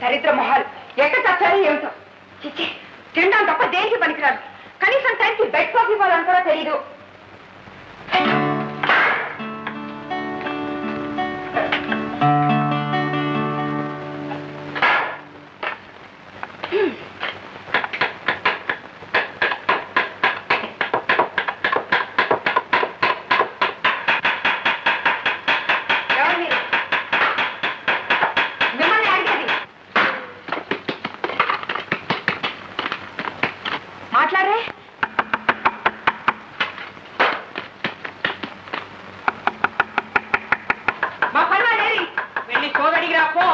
దరిద్ర మొహాలు ఎట్ట చచ్చారో ఏమిటో. చిచ్చి, తినడం తప్ప దేనికి పనికిరాదు. కనీసం టైంకి బెడ్ కాఫీ ఇవ్వాలని కూడా తెలీదు. మాట్లాడే మా పర్వాలేదు, వెళ్ళి కోగడికి రాపో.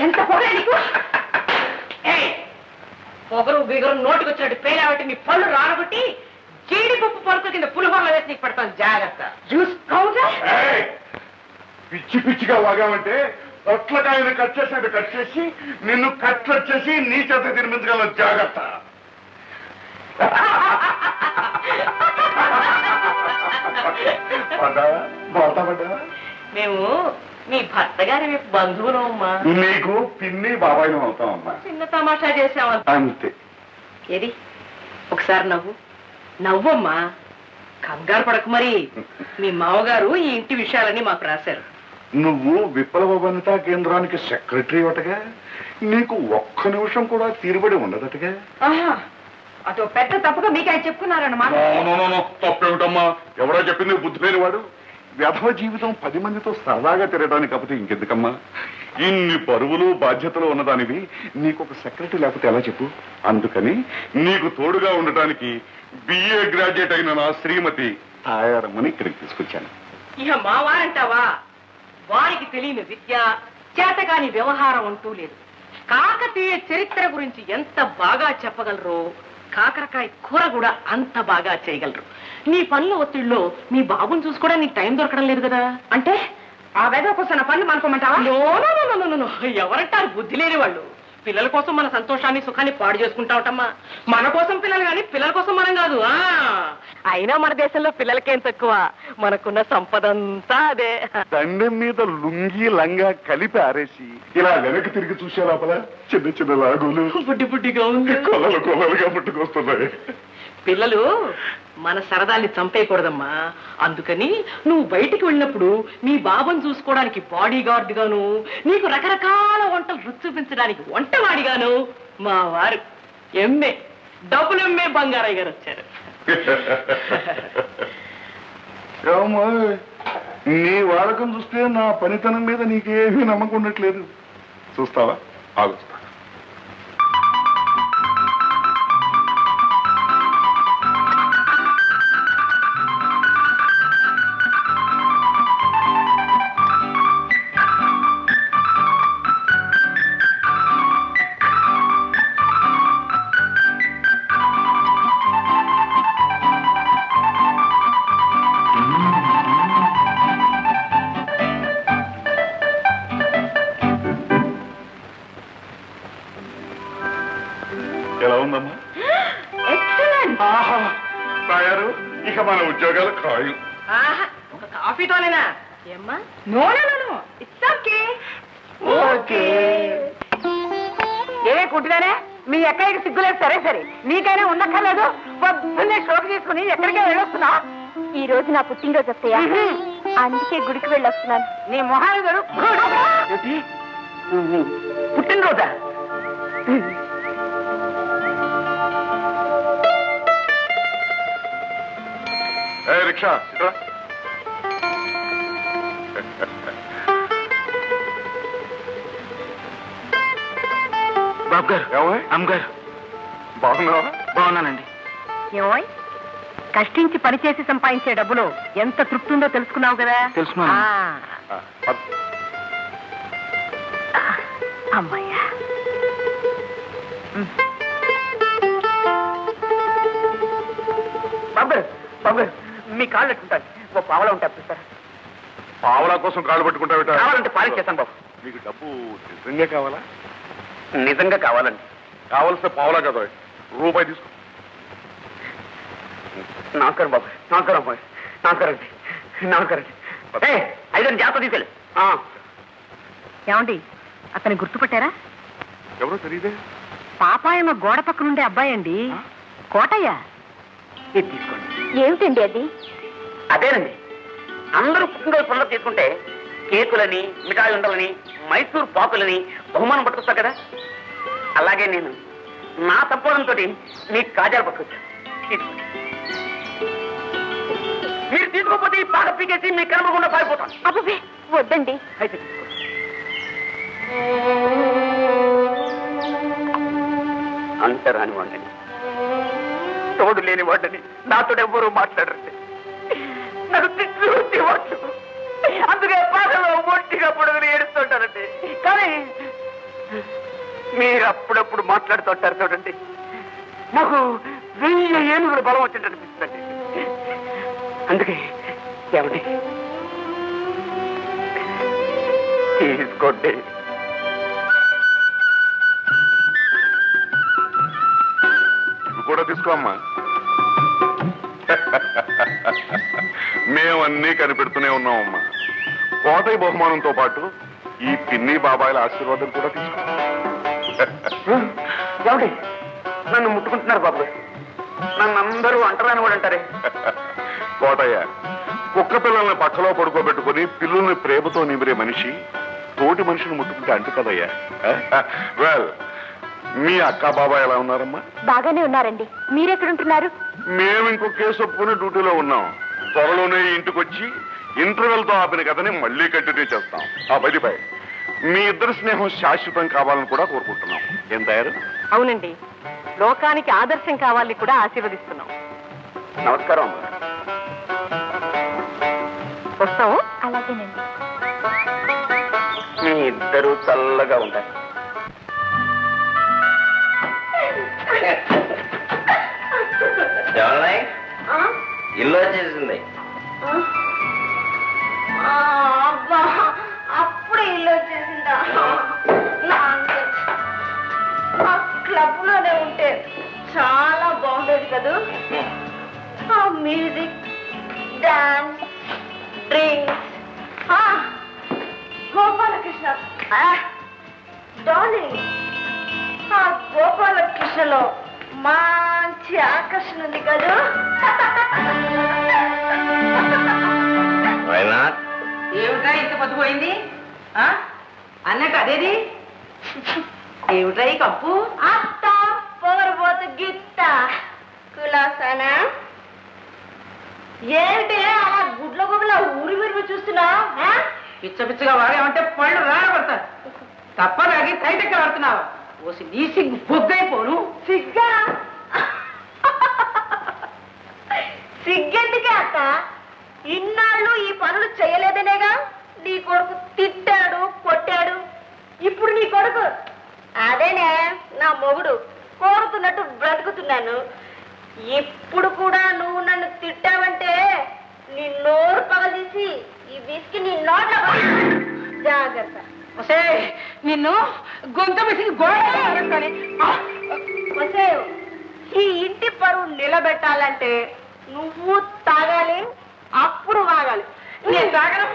ఎంత పొగరే నీకు! పొగరు బిగరు నోటికి వచ్చినట్టు పేరాబట్టి నీ పళ్ళు రానబట్టి జీడిపప్పు పలుకు కింద పులిహోరలో వేసి నీకు పడతాను. జాగ్రత్త. చూసుకోగా పిచ్చి పిచ్చిగా వాగామంటే పొట్లకాయని కట్ చేసి నిన్ను కట్లెట్ చేసి నీ చేత తినిపించగల. జాగ్రత్త. మేము మీ భర్త గారి బంధువులు అమ్మా. నీకు పిన్ని బాబాయిని అవుతామమ్మా. చిన్న తమాషా చేసామా అంతే. ఏది ఒకసారి నవ్వు నవ్వమ్మా. కంగారు పడకు. మరి మీ మామగారు ఈ ఇంటి విషయాలన్నీ మాకు రాశారు. నువ్వు విప్లవ వనితా కేంద్రానికి సెక్రటరీ అటగా, నీకు ఒక్క నిమిషం కూడా తీరుబడి ఉండదటగా. అదో పెద్ద తప్పుగా మీకు ఆయన చెప్పుకున్నారన్నమాట. తప్పేమిటమ్మా, ఎవరో చెప్పింది బుద్ధి లేని వాడు. వ్యధవ జీవితం 10 మందితో సరదాగా తిరగడానికి కాకపోతే ఇంకెందుకమ్మా? ఇన్ని పరువులు బాధ్యతలు ఉన్నదానివి నీకు ఒక సెక్రటరీ లేకపోతే ఎలా చెప్పు? అందుకని నీకు తోడుగా ఉండటానికి బిఏ గ్రాడ్యుయేట్ అయిన నా శ్రీమతి తాయారమ్మని ఇక్కడికి తీసుకొచ్చాను. ఇక మా వారంటావా? వారికి తెలియని విద్య, చేతగాని వ్యవహారం అంటూ లేదు. కాకతీయ చరిత్ర గురించి ఎంత బాగా చెప్పగలరో కాకరకాయ కూర కూడా అంత బాగా చేయగలరు. నీ పనుల ఒత్తిడిలో మీ బాబుని చూసుకోవడానికి నీకు టైం దొరకడం లేదు కదా. అంటే ఆ వేద కోసం పనులు మనకోమంటావా? ఎవరంటారు బుద్ధి లేని వాళ్ళు? పిల్లల కోసం మన సంతోషాన్ని సుఖాన్ని పాడు చేసుకుంటా ఉంటామా. మన కోసం పిల్లలు కానీ పిల్లల కోసం మనం కాదు. అయినా మన దేశంలో పిల్లలకేం తక్కువ, మనకున్న సంపద అంతా అదే. దండెం మీద లుంగి లంగా కలిపి ఆరేసి ఇలా వెనక్కి తిరిగి చూసే లోపల చిన్న చిన్న లాగులు బుడ్డి బుడ్డిగా ఉంది, కొలలుగా పుట్టుకొస్తున్నాయి. పిల్లలు మన సరదాల్ని చంపేయకూడదమ్మా. అందుకని నువ్వు బయటికి వెళ్ళినప్పుడు మీ బాబుని చూసుకోవడానికి బాడీ గార్డ్ గాను, నీకు రకరకాల వంటలు రుచి చూపించడానికి వంటవాడిగాను మా వారు ఎంఏ డబ్బులు ఎంఏ బంగారయ్య గారు వచ్చారు. నీ వాడకం చూస్తే నా పనితనం మీద నీకేమీ నమ్మకం ఉండట్లేదు. చూస్తావా? ఆలోచిస్తా. ఎలా ఉందమ్మా? తయారు. ఇక మన ఉద్యోగాలు ఖాయం. ఒక కాఫీతోనేనా ఏమ్మా? No it's okay. ఓకే ఏమే కుంటున్నానే? మీ ఎక్కడికి సిగ్గులేదు. సరే సరే, నీకైనా ఉండక్కర్లేదు. పొద్దున్నే షోకి తీసుకుని ఎక్కడికే వెళ్ళొస్తున్నా? ఈ రోజు నా పుట్టినరోజు వస్తాయా, అందుకే గుడికి వెళ్ళొస్తున్నాను. నీ మొహాలు గారు పుట్టినరోజా? రిక్షా బాబు గారు, అమ్మగారు బాగున్నావా? బాగున్నానండి. ఏమోయ్, కష్టించి పనిచేసి సంపాదించే డబ్బులో ఎంత తృప్తి ఉందో తెలుసుకున్నావు కదా? తెలుసుకున్నాను. అమ్మయ్యా. బాబు గారు, మీ కాళ్ళు పెట్టుకుంటాను. ఓ పావలా ఉంటా చూస్తారా? పావలా కోసం కాళ్ళు పట్టుకుంటావు? కావాలంటే పాలిష్ చేస్తాను బాబు. మీకు డబ్బు నిజంగా కావాలా? నిజంగా కావాలండి. కావలసిన పావలా కదా, రూపాయి తీసుకో. నమస్కారం బాబు. నమస్కారం బాబు. నమస్కారం అండి. 5 జాగ్రత్త తీసుకెళ్ళి. ఏమండి, అతని గుర్తుపట్టారా? ఎవరో తెలియదే. పాపాయమ్మ గోడ పక్కనుండే అబ్బాయి అండి, కోటయ్య. ఇది తీసుకోండి. ఏమిటండి అది? అదేనండి, అందరూ పుట్టినరోజు పండుగ తీసుకుంటే కేకులని, మిఠాయి ఉండలని, మైసూర్ పాకులని బహుమానం పట్టుకొస్తారు కదా, అలాగే నేను నా సంపాదనతో మీకు కాజాలు పట్టుకొచ్చాను. తీసుకోండి. మీరు తీసుకోకపోతే ఈ పాక పీకేసి మీ కనబడకుండా పారిపోతాను. అబ్బే వద్దండి. అయితే తీసుకోండి. అంతరాని వాడిని, తోడు లేని వాడిని, నాతో ఎవ్వరూ మాట్లాడరండి. నాకు తిట్లు వచ్చేవాళ్ళు, అందుకే బాధలో ఒంటిగా పొడుగుని ఏడుస్తుంటారండి. కానీ మీరు అప్పుడప్పుడు మాట్లాడుతుంటారు చూడండి, నాకు 1000 ఏనుగుల బలం వచ్చినట్టు అనిపిస్తుందండి. అందుకే ఏమండి తీసుకోండి. ఇవి కూడా తీసుకో అమ్మా. మేమన్నీ కనిపెడుతూనే ఉన్నామమ్మా. కోటయ్య బహుమానంతో పాటు ఈ పిన్ని బాబాయిల ఆశీర్వాదం కూడా తీసుకో. ఏమండి నన్ను ముట్టుకుంటున్నారు బాబు, నన్ను అందరూ అంటరాని వాడు అంటారే. కోటయ్య, కుక్క పిల్లల్ని పక్కలో పడుకోబెట్టుకుని పిల్లుల్ని ప్రేమతో నిమిరే మనిషి తోటి మనిషిని ముట్టుకుంటే అంటు కదయ్యా. వెల్, మీ అక్క బాబాయ్ ఎలా ఉన్నారమ్మా? బాగానే ఉన్నారండి. మీరెక్కడుంటున్నారు? మేము ఇంకో కేసు ఒప్పుకుని డ్యూటీలో ఉన్నాం. త్వరలోనే ఇంటికి వచ్చి ఇంటర్వెల్ తో ఆపిన కథని మళ్ళీ కంటిన్యూ చేస్తాం. బయటిపై మీ ఇద్దరు స్నేహం శాశ్వతం కావాలని కూడా కోరుకుంటున్నాం. ఏం తయారు? అవునండి, లోకానికి ఆదర్శం కావాలని కూడా ఆశీర్వదిస్తున్నాం. నమస్కారం అమ్మా. వస్తాము. అలాగేనండి. మీ ఇద్దరు చల్లగా ఉంటారు. ఇల్లు వచ్చేసింది. అప్పుడే ఇల్లు వచ్చేసిందా? క్లబ్ లోనే ఉంటే చాలా బాగుండేది కదా. Music, dance, drinks. Gopalakrishna darling, ఆ గోపాలకృష్ణలో మంచి ఆకర్షణ ఉంది కదా. ఏమిట్రా ఇంత పొద్దుపోయింది అన్నట్టు అదేది? ఏమిట్రా ఈ కప్పు? అత్త పోరబోతు గిత్త కులాసానా? ఏంటి అలా గుడ్ల గుడ్ల ఊరి విరిగి చూస్తున్నావు? పిచ్చ పిచ్చగా వాడేమంటే పళ్ళు రాడబడతారు. తప్పదాగి సైటెక్క పడుతున్నావా? ఓసి నీ సిగ్గు బొగ్గైపోను. సిగ్గా? సిగ్గెందుకే అత్త? ఇన్నాళ్ళు ఈ పనులు చేయలేదనేగా నీ కొడుకు తిట్టాడు, కొట్టాడు. ఇప్పుడు నీ కొడుకు అదేనే నా మొగుడు కోరుతున్నట్టు బ్రతుకుతున్నాను. ఇప్పుడు కూడా నువ్వు నన్ను తిట్టావంటే నీ నోరు పగదీసి ఈ విసికి నీ నోట్లో జాగ్రత్త. ఒసే నిన్ను గొంతు విసిగి గోడని. ఒసే, ఈ ఇంటి పరువు నిలబెట్టాలంటే నువ్వు తాగాలి, అప్పుడు వాగాలి. నేను తాగను.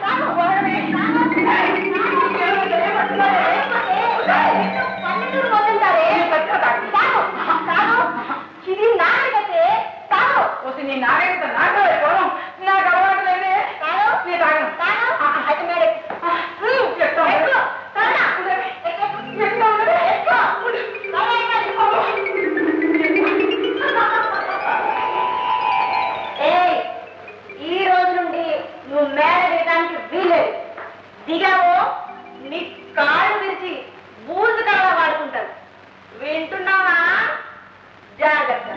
ఇది నాగతే తాగు. నీ నాగరికత నాకు అయిపోవడం నాకు అలవాటు లేదే. నీ తాగను. అయితే మేడం ఈ రోజు నుండి నువ్వు మేడ దిగడానికి వీలేదు. దిగావో నీ కాళ్ళు విరిచి బూజు కళ వాడుకుంటారు. వింటున్నావా? జాగ్రత్త.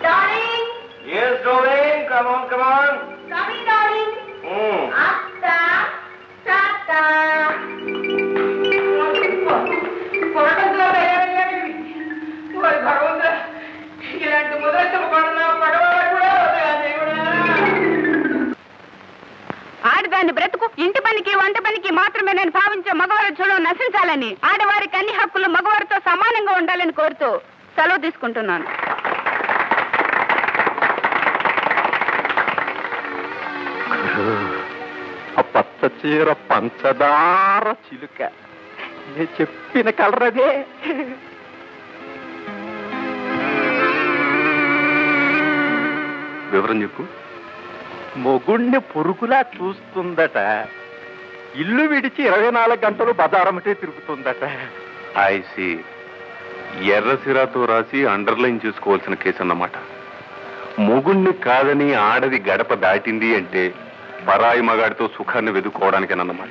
Darling, coming darling. అత్త టాటా. ఇలాంటి మొదటి పడున్నా పడవ కూడా ఆడదాన్ని బ్రతుకు ఇంటి పనికి వంట పనికి మాత్రమే నేను భావించే మగవారి చూడడం నశించాలని, ఆడవారికి అన్ని హక్కులు మగవారితో సమానంగా ఉండాలని కోరుతూ సెలవు తీసుకుంటున్నాను. పచ్చ చీర పంచదార చిలుక నేను చెప్పిన కలర్ అదే. వివరం చెప్పు. మొగుణ్ణి పురుగులా చూస్తుందట. ఇల్లు విడిచి 24 గంటలు బజారమటే తిరుగుతుందట. ఐసి ఎర్రసిరాతో రాసి అండర్లైన్ చేసుకోవాల్సిన కేసు అన్నమాట. మొగుణ్ణి కాదని ఆడది గడప దాటింది అంటే పరాయి మగాడితో సుఖాన్ని వెతుక్కోవడానికేనన్నమాట.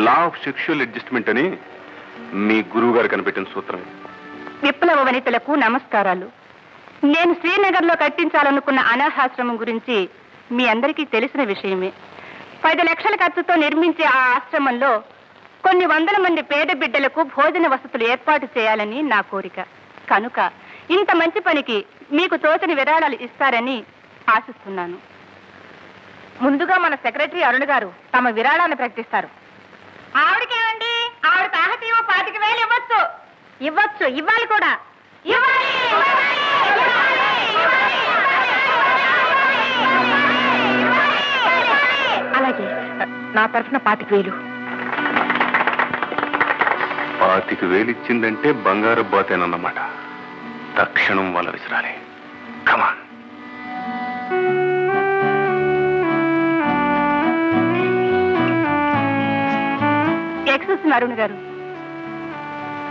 లా ఆఫ్ సెక్షువల్ అడ్జస్ట్మెంట్ అని మీ గురువు గారు కనిపెట్టిన సూత్రం. విప్లవ వనితలకు నమస్కారాలు. నేను శ్రీనగర్లో కట్టించాలనుకున్న అనాథాశ్రమం గురించి మీ అందరికీ తెలిసిన విషయమే. 10 లక్షల ఖర్చుతో నిర్మించే ఆ ఆశ్రమంలో కొన్ని వందల మంది పేద బిడ్డలకు భోజన వసతులు ఏర్పాటు చేయాలని నా కోరిక. కనుక ఇంత మంచి పనికి మీకు తోచని విరాళాలు ఇస్తారని ఆశిస్తున్నాను. ముందుగా మన సెక్రటరీ అరుణ్ గారు తమ విరాళాన్ని ప్రకటిస్తారు. ఆవిడకేమండి, ఆవిడ తాహతీవ 25,000 ఇవ్వచ్చు. ఇవ్వచ్చు, ఇవ్వాలి కూడా. అలాగే నా తరఫున 25,000. 25,000 ఇచ్చిందంటే బంగారు బాతేనన్నమాట. తక్షణం వాళ్ళ విసిరాలి. కమాన్. ఎక్స్క్యూజ్ అరుణ్ గారు,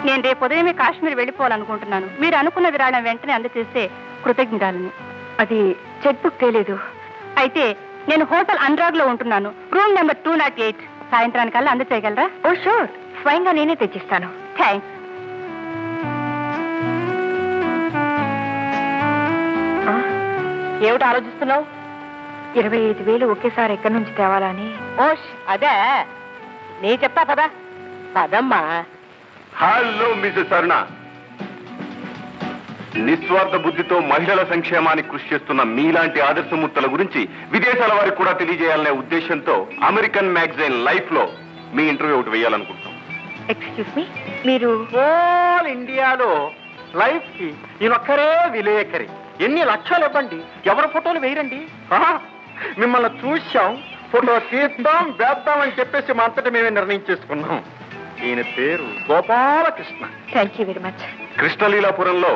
నేను రేపు ఉదయమే కాశ్మీర్ వెళ్ళిపోవాలనుకుంటున్నాను. మీరు అనుకున్న విరాళం వెంటనే అందజేస్తే కృతజ్ఞతలను. అది చెక్ బుక్ తేలేదు. అయితే నేను హోటల్ అనురాగ్ లో ఉంటున్నాను. Room number 208. సాయంత్రానికల్లా అందజేయగలరా? ఓ షూర్, స్వయంగా నేనే తెచ్చిస్తాను. థ్యాంక్స్. ఏమిటి ఆలోచిస్తున్నావు? 25,000 ఒకేసారి ఎక్కడి నుంచి తేవాలని. ఓష్, అదే నీ చెప్తా పదా. పదమ్మా. హలో మిసెస్ అరుణ. నిస్వార్థ బుద్ధితో మహిళల సంక్షేమానికి కృషి చేస్తున్న మీలాంటి ఆదర్శమూర్తుల గురించి విదేశాల వారికి కూడా తెలియజేయాలనే ఉద్దేశంతో అమెరికన్ మ్యాగజైన్ లైఫ్ లో మీ ఇంటర్వ్యూ ఒకటి వేయాలనుకుంటున్నాం. ఎక్స్క్యూజ్ మీ, మీరు హోల్ ఇండియాలో లైఫ్ కి ఈయనొక్కరే విలేకరి. ఎన్ని లక్షలు ఇవ్వండి, ఎవరి ఫోటోలు వేయరండి. మిమ్మల్ని చూశాం, ఫోటో తీద్దాం వేద్దాం అని చెప్పేసి మా అంతటా మేమే నిర్ణయం చేసుకున్నాం. ఈయన పేరు Gopalakrishna. Thank you very much. కృష్ణలీలాపురంలో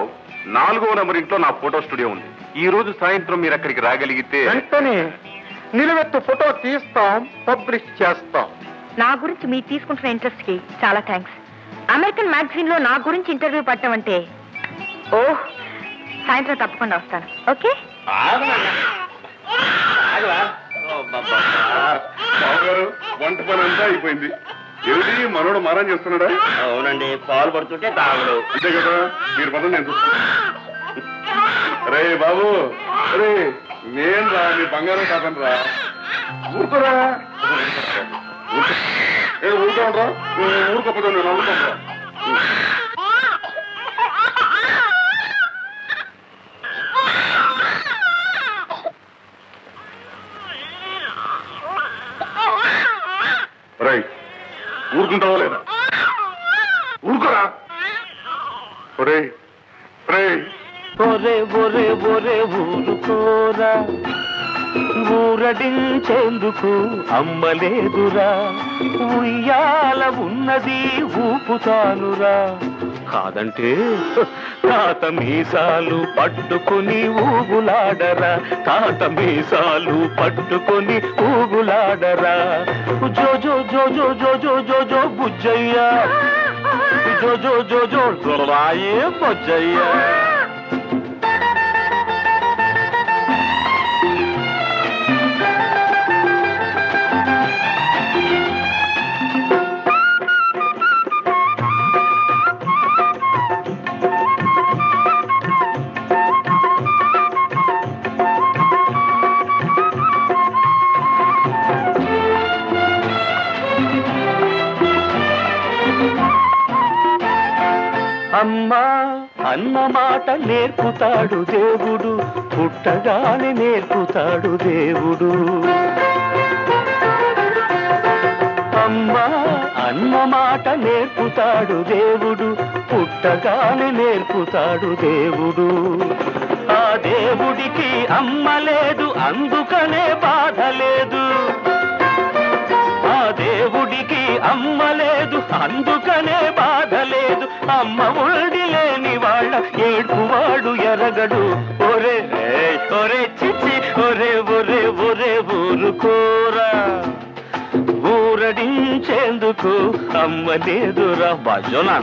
4వ నెంబర్ ఇంట్లో నా ఫోటో స్టూడియో ఉంది. ఈ రోజు సాయంత్రం మీరు అక్కడికి రాగలిగితే వెంటనే నిలువెత్తు ఫోటో తీస్తాం, పబ్లిష్ చేస్తాం. నా గురించి మీరు తీసుకుంటున్న ఇంట్రెస్ట్ కి చాలా థ్యాంక్స్. అమెరికన్ మ్యాగజైన్ లో నా గురించి ఇంటర్వ్యూ పట్టడం అంటే, ఓహ్, సాయంత్రం తప్పకుండా వస్తాను. ఓకే. బావగారు, వంట పని అంతా అయిపోయింది. ఏమిటి మనోడు మారం చేస్తున్నాడా? అవునండి, పాలు పడుతుంటే తాగుడు. అంతే కదా, మీరు పదం నేను చూస్తాను. రే బాబు, రే నేను రా, నీ బంగారం కాదని రా. ఊరుకోరా, ఊరుకోండ్రా. ఊరుకోపోతే నేను ఊరుకోండ్రా. రై, ఊరుకుంటావా లేదా? ఊరుకోరా. ఒరే రే, ఒరే ఒరే ఒరే ఊరుకోరా, ఊరడించేందుకు అమ్మలేదురా, ఉయ్యాల ఉన్నది ఊపుతానురా, కాదంటే తాత మీసాలు పట్టుకుని ఊగులాడరా, తాత మీసాలు పట్టుకుని ఊగులాడరా, జో జో జో జో జో జో జో జో బుజ్జయ్యా, జో జో జో జో రాయే బుజ్జయ్యా. అమ్మా అన్న మాట నేర్పుతాడు దేవుడు, పుట్టగానే నేర్పుతాడు దేవుడు. అమ్మా అన్న మాట నేర్పుతాడు దేవుడు, పుట్టగానే నేర్పుతాడు దేవుడు. ఆ దేవుడికి అమ్మ లేదు, అందుకనే బాధ లేదు. ఆ దేవుడికి అమ్మ లేదు అందుకనే బాధ లేదు, అమ్మ ఒడి లేని వాళ్ళ ఏడువాడు ఎరగడు. ఒరే ఒరే చిచ్చి ఒరే ఒరే ఒరే ఊరుకోరా, ఊరడించేందుకు అమ్మ లేదురా. భజనా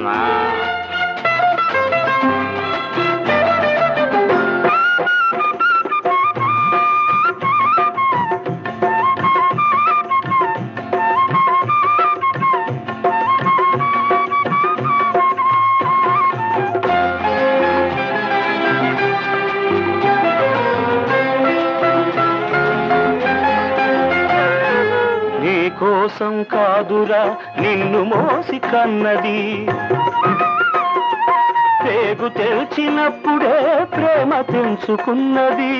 కోసం కాదురా నిన్ను మోసి కన్నది, పేగు తెల్చినప్పుడే ప్రేమ తెంచుకున్నది.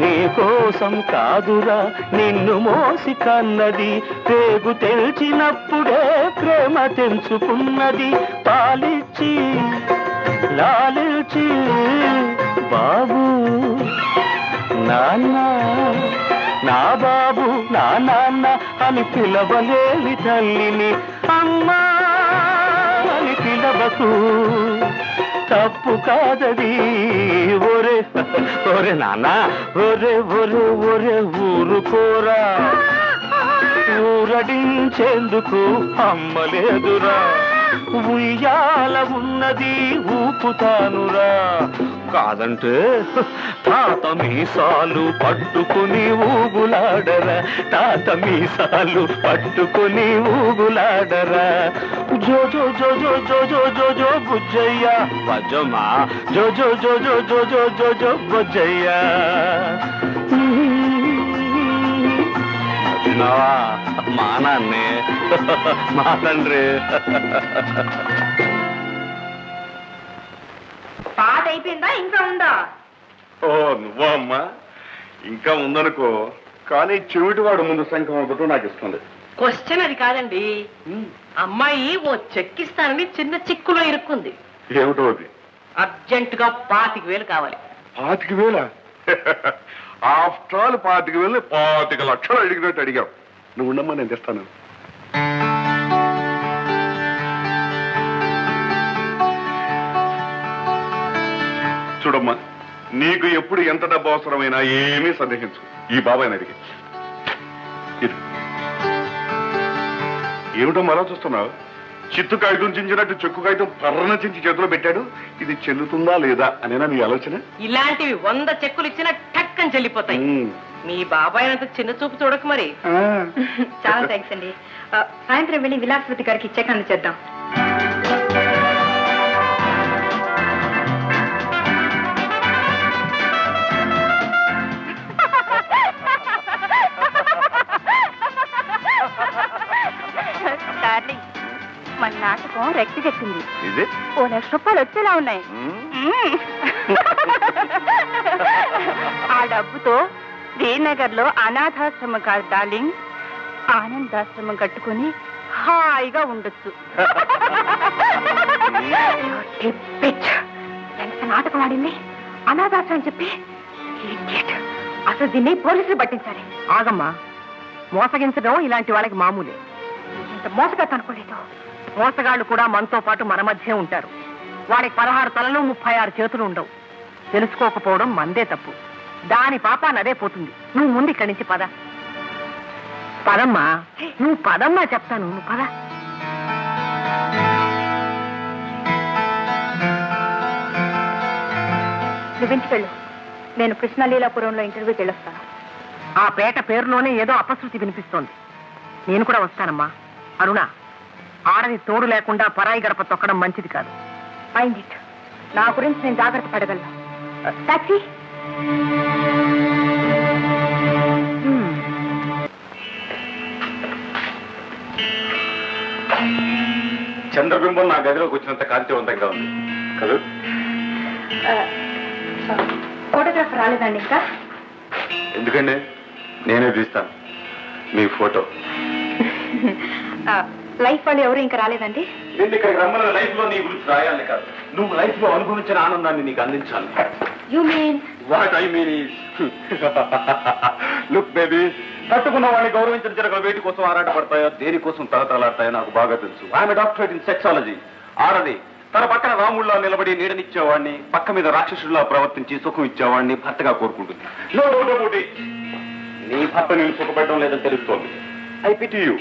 నీ కోసం కాదురా నిన్ను మోసి కన్నది, పేగు తెల్చినప్పుడే ప్రేమ తెంచుకున్నది. పాలిచ్చి లాలిల్చి బాబు నాన్న నా బాబు నా నాన్న అని పిలవలేని తల్లిని అమ్మా అని పిలవకు, తప్పు కాదది. ఒరే ఒరే నాన్న ఒరే ఒరే ఒరే ఊరుకోరా, ఊరడించేందుకు అమ్మ లేదురా. ఉయ్యాల ఉన్నది ఊపుతానురా, కాదంటే తాత మీసాలు పట్టుకుని ఊగులాడరా, తాత మీసాలు పట్టుకుని ఊగులాడరా. జోజో జోజో జోజో జోజో బుజ్జయ్య భజమా, జోజో జోజో జోజో జోజో బుజ్జయ్య. మా నాన్నే మా తండ్రి. పాట అయిపోయిందా ఇంకా ఉందా? ఓ నువ్వా అమ్మా? ఇంకా ఉందనుకో, కానీ చెవిటివాడు ముందు శంఖం ఒకటో నాకు ఇష్టం లేదు. క్వశ్చన్ అది కాదండి. అమ్మాయి ఓ చెక్కిస్తానని చిన్న చిక్కులో ఇరుక్కుంది. ఏమిటో అది? అర్జెంటుగా 25,000 కావాలి. 25,000? ఆఫ్టర్ ఆల్ 25,000 25 లక్షలు అడిగినట్టు అడిగావు. నువ్వు ఉండమ్మా, నేను తెస్తాను. చూడమ్మా, నీకు ఎప్పుడు ఎంత డబ్బు అవసరమైనా ఏమీ సందేహించు, ఈ బాబాయ్ని అడిగి. ఏమిటో మరో చూస్తున్నావు? చిత్తు కాగితం చించినట్టు చెక్కు కాగితం పర్రన చించి చేతిలో పెట్టాడు. ఇది చెల్లుతుందా లేదా అనేనా నీ ఆలోచన? ఇలాంటివి 100 చెక్కులు ఇచ్చినా టక్కని చెల్లిపోతాయి. మీ బాబాయ్ అంత చిన్న చూపు చూడకు మరి. చాలా థ్యాంక్స్ అండి. సాయంత్రం వెళ్ళి విలాసవతి గారికి చెక్ అందచేద్దాం. మన నాటకం రెక్కిచెక్కింది. ఓ 1,00,000 రూపాయలు వచ్చేలా ఉన్నాయి. ఆ డబ్బుతో శ్రీనగర్ లో అనాథాశ్రమం కాదు డార్లింగ్, ఆనందాశ్రమం కట్టుకుని హాయిగా ఉండొచ్చు. ఎంత నాటకం ఆడింది! అనాథాశ్రమం చెప్పి అసలు దీన్ని పోలీసులు పట్టించాలి. ఆగమ్మా, మోసగించడం ఇలాంటి వాళ్ళకి మామూలే. ఇంత మోసగత అనుకోలేదు. మోసగాళ్ళు కూడా మనతో పాటు మన మధ్య ఉంటారు. వాడికి 16 తలలు 36 చేతులు ఉండవు. తెలుసుకోకపోవడం మందే తప్పు. దాని పాపాన్ని అదే పోతుంది. నువ్వు ముందు ఇక్కడి నుంచి పద. పదమ్మా, నువ్వు పదమ్మా, చెప్తాను. నువ్వు పద. నువ్వింటికెళ్ళు, నేను కృష్ణలీలాపురంలో ఇంటర్వ్యూకి వెళ్ళొస్తాను. ఆ పేట పేరులోనే ఏదో అపశృతి వినిపిస్తోంది. నేను కూడా వస్తానమ్మా. అరుణ, ఆడది తోడు లేకుండా పరాయి గడప తొక్కడం మంచిది కాదు. Mind it. నా గురించి నేను జాగ్రత్త పడగలను. టాక్సీ. చంద్రబింబం నా గదిలోకి వచ్చినంత కాంతివంతంగా ఉంది కదా? ఫోటోగ్రాఫర్ రాలేదండి ఇంకా? ఎందుకండి, నేనే తీస్తాను మీ ఫోటో. లైఫ్ వాళ్ళు ఎవరు ఇంకా రాలేదండి? నేను ఇక్కడికి రమ్మన్న లైఫ్ లో నీ గురించి రాయాలి కాదు, నువ్వు లైఫ్ లో అనుభవించిన ఆనందాన్ని నీకు అందించాలి. You mean what I mean is look baby, కట్టుకున్న వాడిని గౌరవించిన జరగలు వేటి కోసం ఆరాటపడతాయో దేనికోసం తలతలాడతాయో నాకు బాగా తెలుసు. I'm doctorate in sexology. ఆడది తన పక్కన రాముళ్ళ నిలబడి నీడనిచ్చేవాడిని, పక్క మీద రాక్షసుడిలా ప్రవర్తించి సుఖం ఇచ్చేవాడిని భర్తగా కోరుకుంటుంది. No doubt about it. నీ భర్త నేను సుఖపెట్టడం లేదని తెలుస్తోంది. I pity you.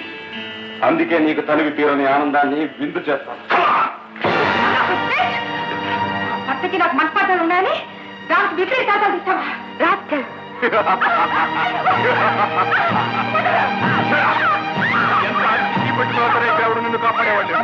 అందుకే నీకు తనివి తీరని ఆనందాన్ని విందు చేస్తాను. భర్తకి నాకు మనస్పాఠాలు ఉన్నాయని దానికి విపరీతాలు ఇస్తావా? రాత్రి ఎంత అతిథి పెట్టినా సరే దేవుడు నిన్ను కాపాడేవాళ్ళు.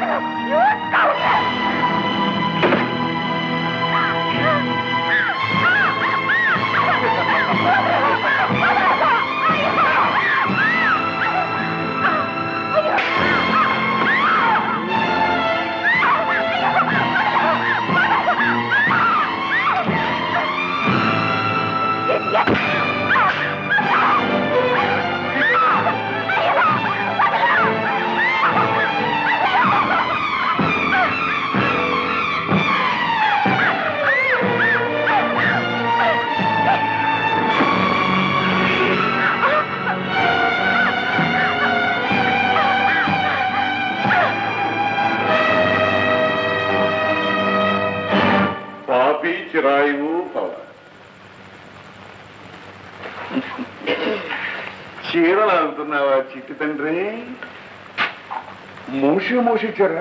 పాపి చిరాయువు పవ చీరలు ఆగుతున్నావా చిట్టి తండ్రి? మోసి చీర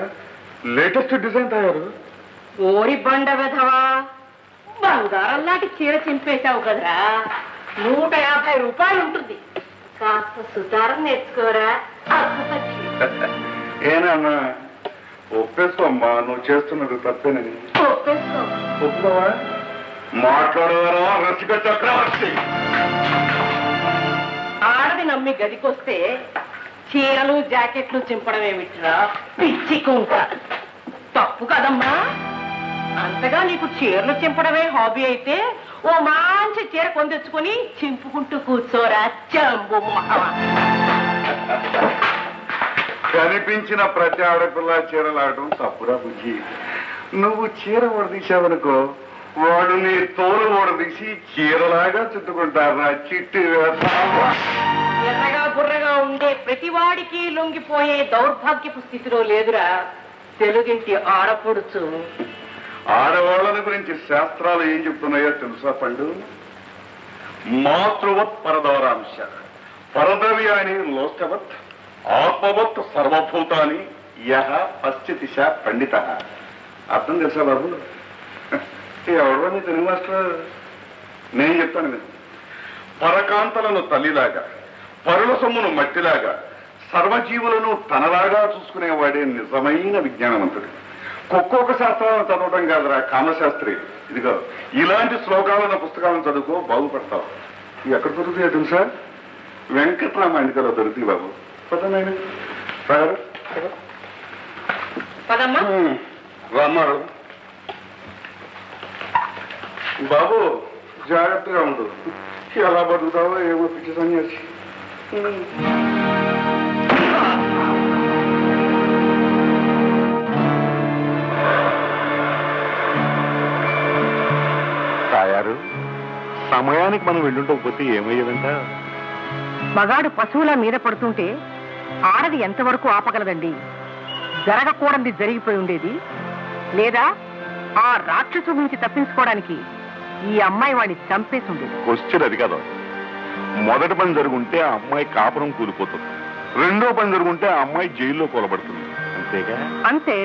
లేటెస్ట్ డిజైన్ తయారు. ఓరి బండ వెధవా, బంగారం లాంటి చీర చింపేశావు కదరా. 150 రూపాయలు ఉంటుంది. కాస్త సుతారం నేర్చుకోరా. ఏనమ్మా ఒప్పేసుకోమ్మా, నువ్వు చేస్తున్నది తప్పేనని. ఒప్పేసుకో. ఒప్పుకోవా? మాట్లాడవారా రసిక చక్రవర్తి? ఆడది నమ్మి గదికొస్తే చీరలు జాకెట్లు చింపడం ఏమిట్రా పిచ్చి కుంక. తప్పు కదమ్మా. అంతగా నీకు చీరలు చింపడమే హాబీ అయితే ఓ మంచి చీర కొని తెచ్చుకొని చింపుకుంటూ కూర్చోరా చంబు మొహమ. కనిపించిన ప్రతి ఆడపిల్ల చీరలాడటం తప్పురా బుజ్జి. నువ్వు చీర ఓడదీశావనుకో, వాడు నీ తోలు ఓడదీసి చీరలాగా చుట్టుకుంటారా చిట్టి. ఎర్రగా బుర్రగా ఉండే ప్రతివాడికి లొంగిపోయే దౌర్భాగ్యపు స్థితిలో లేదురా తెలుగింటి ఆడపడుచు. ఆడవాళ్ళని గురించి శాస్త్రాలు ఏం చెప్తున్నాయో తెలుసా పండు? మాతృవత్ పరదవరాంశ, పరద్రవ్యాని లోష్టవత్, ఆత్మవత్ సర్వభూతాని యహ పశ్చితిశ పండిత. అర్థం తెలుసా బాబు? ఎవరో నీ తెలుగు మాస్టర్? నేను చెప్తాను కదా. పరకాంతలను తల్లిలాగా, పరుల సొమ్మును మట్టిలాగా, సర్వజీవులను తనలాగా చూసుకునేవాడే నిజమైన విజ్ఞానవంతుడు. ఒక్కొక్క శాస్త్రాలను చదవటం కాదురా కామశాస్త్రి. ఇదిగో ఇలాంటి శ్లోకాలను పుస్తకాలను చదువుకో, బాగుపడతావు. ఇవి ఎక్కడ దొరుకుతాయో తెలుసా? వెంకటరామాయణికలో దొరుకుతాయి బాబు. పదనాయన పదమ్మా. రామారావు బాబు జాగ్రత్తగా ఉండు. ఎలా బతుకుతావో ఏమో పిచ్చి సన్యాసి. తాయారు సమయానికి మనం వెళ్ళుండకపోతే ఏమయ్యేదంట? మగాడు పశువుల మీద పడుతుంటే ఆడది ఎంతవరకు ఆపగలదండి? జరగకూడనిది జరిగిపోయి ఉండేది. లేదా ఆ రాక్షసు నుంచి తప్పించుకోవడానికి ఈ అమ్మాయి వాడిని చంపేసి ఉండేది. క్వశ్చన్ అది కదా. మొదటి పని జరుగుంటే ఆ అమ్మాయి కాపురం కూలిపోతుంది, రెండో పని జరుగుంటే ఆ అమ్మాయి జైల్లో కూలబడుతుంది. అంతేగా? అంతే.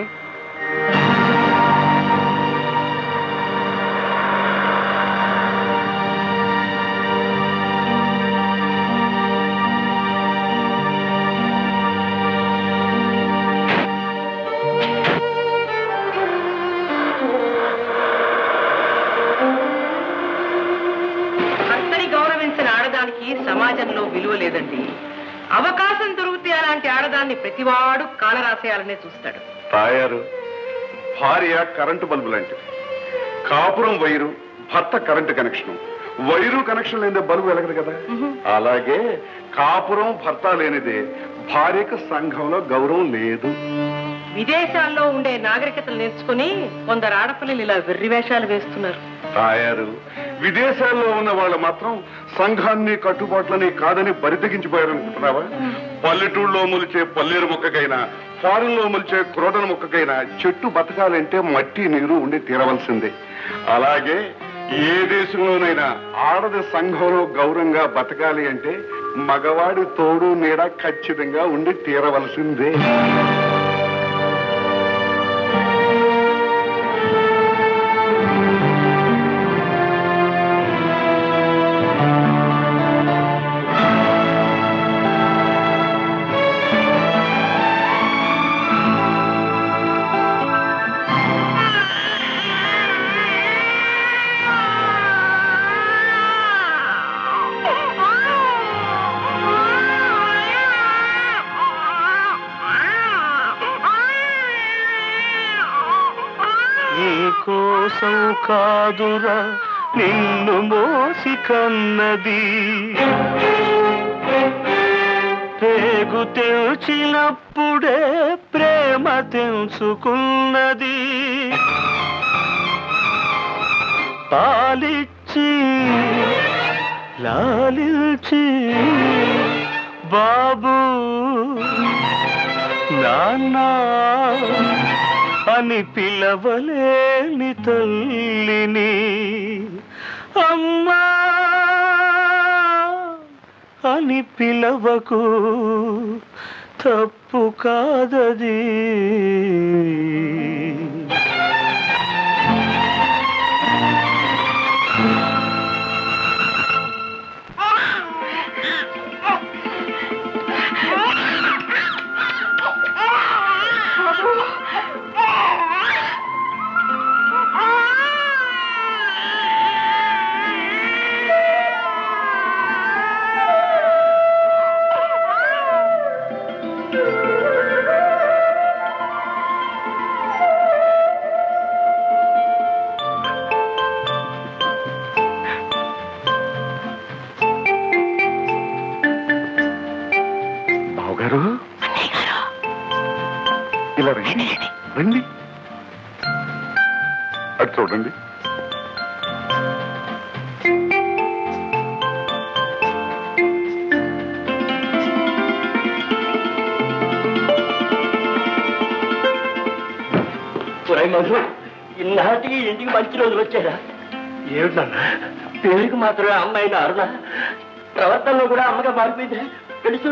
సమాజంలో విలువ లేదండి. అవకాశం దొరికితే అలాంటి ఆడదాన్ని ప్రతివాడు కాలరాసేయాలనే చూస్తాడు. తాయారు భార్య కరెంటు బల్బు లాంటిది. కాపురం వైరు, భర్త కరెంటు కనెక్షన్. వైరు కనెక్షన్ లేనిదే బల్బు వెలగదు కదా. అలాగే కాపురం భర్త లేనిదే భార్యకు సంఘంలో గౌరవం లేదు. విదేశాల్లో ఉండే నాగరికతలు నేర్చుకుని కొందరు ఆడపిల్లలు ఇలా వెర్రి వేషాలు వేస్తున్నారు. తాయారు విదేశాల్లో ఉన్న వాళ్ళు మాత్రం సంఘాన్ని కట్టుబాట్లని కాదని బరితెగించిపోయారనుకుంటున్నావా? పల్లెటూళ్ళలో మొలిచే పల్లేరు మొక్కకైనా ఫారెన్ లో మొలిచే క్రోటన్ మొక్కకైనా చెట్టు బతకాలంటే మట్టి నీరు ఉండి తీరవలసిందే. అలాగే ఏ దేశంలోనైనా ఆడది సంఘంలో గౌరవంగా బతకాలి అంటే మగవాడి తోడు నీడ ఖచ్చితంగా ఉండి తీరవలసిందే. కోసం కాదురా నిన్ను మోసి కన్నది, పేగు తెల్చినప్పుడే ప్రేమ తెలుసుకున్నది. పాలిచ్చి లాలిల్చి బాబు నాన్న అని పిలవలేని తల్లిని, అమ్మా అని పిలవకు తప్పు కాదది. ఇలా రండి రండి, అటు చూడండి. మధు, ఇన్నాటికి ఇంటికి మంచి రోజులు వచ్చారా? ఏమిటన్నా పేరుకి మాత్రమే అమ్మాయిన అరుణ, ప్రవర్తనలో కూడా అమ్మగా మారిపోయింది. తెలుసు